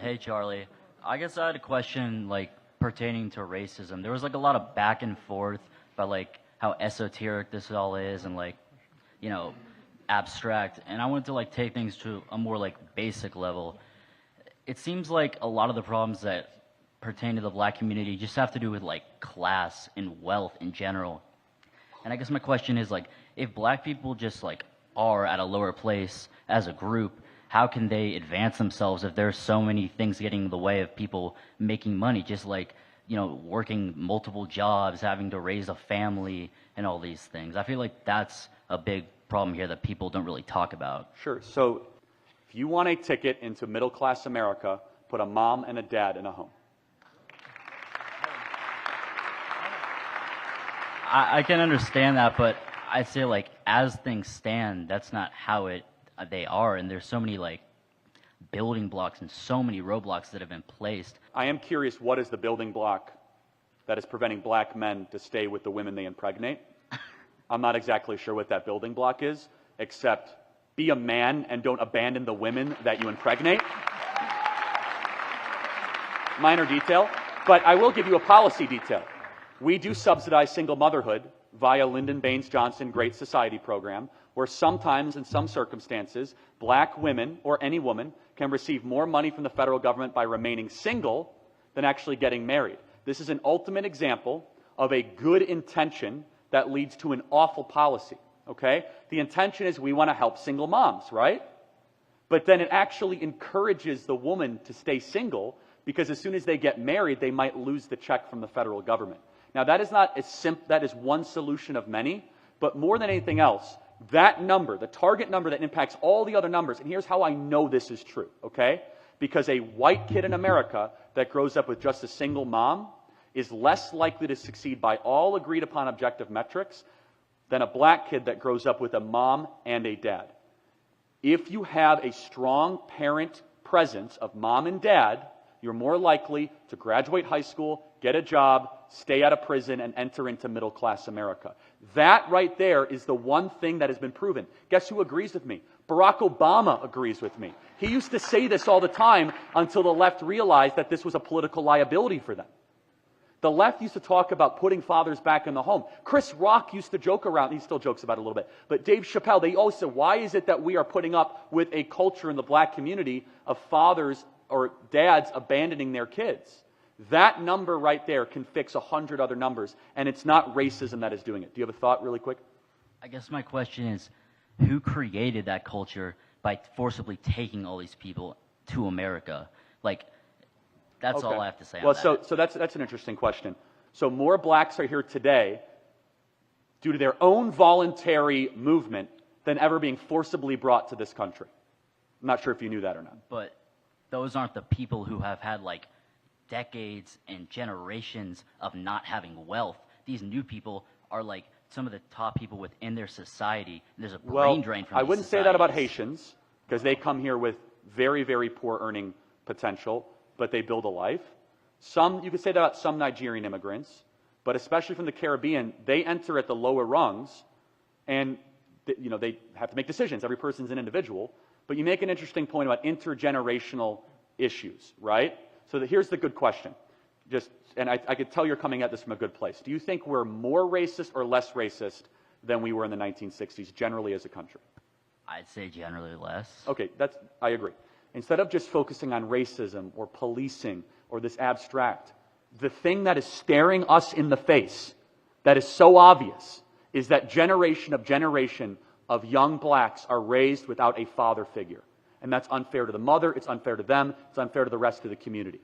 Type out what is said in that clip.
Hey Charlie, I guess I had a question like pertaining to racism. There was like a lot of back and forth about like how esoteric this all is and like, you know, abstract. And I wanted to like take things to a more like basic level. It seems like a lot of the problems that pertain to the black community just have to do with like class and wealth in general. And I guess my question is like, if black people just like are at a lower place as a group, how can they advance themselves if there's so many things getting in the way of people making money, just like, you know, working multiple jobs, having to raise a family and all these things? I feel like that's a big problem here that people don't really talk about. Sure. So if you want a ticket into middle-class America, put a mom and a dad in a home. I can understand that, but I say like as things stand, that's not how they are, and there's so many like building blocks and so many roadblocks that have been placed. I am curious, what is the building block that is preventing black men to stay with the women they impregnate? I'm not exactly sure what that building block is, except be a man and don't abandon the women that you impregnate. Minor detail, but I will give you a policy detail. We do subsidize single motherhood via Lyndon Baines Johnson Great Society program, where sometimes, in some circumstances, black women or any woman can receive more money from the federal government by remaining single than actually getting married. This is an ultimate example of a good intention that leads to an awful policy, okay? The intention is we want to help single moms, right? But then it actually encourages the woman to stay single because as soon as they get married, they might lose the check from the federal government. Now, that is not that is one solution of many, but more than anything else, that number, the target number that impacts all the other numbers, and here's how I know this is true, okay? Because a white kid in America that grows up with just a single mom is less likely to succeed by all agreed upon objective metrics than a black kid that grows up with a mom and a dad. If you have a strong parent presence of mom and dad, you're more likely to graduate high school, get a job, stay out of prison, and enter into middle-class America. That right there is the one thing that has been proven. Guess who agrees with me? Barack Obama agrees with me. He used to say this all the time until the left realized that this was a political liability for them. The left used to talk about putting fathers back in the home. Chris Rock used to joke around, he still jokes about it a little bit, but Dave Chappelle, they always said, why is it that we are putting up with a culture in the black community of fathers or dads abandoning their kids? That number right there can fix 100 other numbers, and it's not racism that is doing it. Do you have a thought really quick? I guess my question is, who created that culture by forcibly taking all these people to America? Like, that's all I have to say on that. So that's an interesting question. So more blacks are here today due to their own voluntary movement than ever being forcibly brought to this country. I'm not sure if you knew that or not. But those aren't the people who have had like decades and generations of not having wealth. These new people are like some of the top people within their society. There's a brain drain from I wouldn't say that about Haitians, because they come here with very, very poor earning potential, but they build a life. You could say that about some Nigerian immigrants, but especially from the Caribbean, they enter at the lower rungs, and they have to make decisions. Every person's an individual. But you make an interesting point about intergenerational issues, right? So here's the good question. I could tell you're coming at this from a good place. Do you think we're more racist or less racist than we were in the 1960s, generally as a country? I'd say generally less. Okay, I agree. Instead of just focusing on racism or policing or this abstract, the thing that is staring us in the face, that is so obvious, is that generation of young blacks are raised without a father figure. And that's unfair to the mother, it's unfair to them, it's unfair to the rest of the community.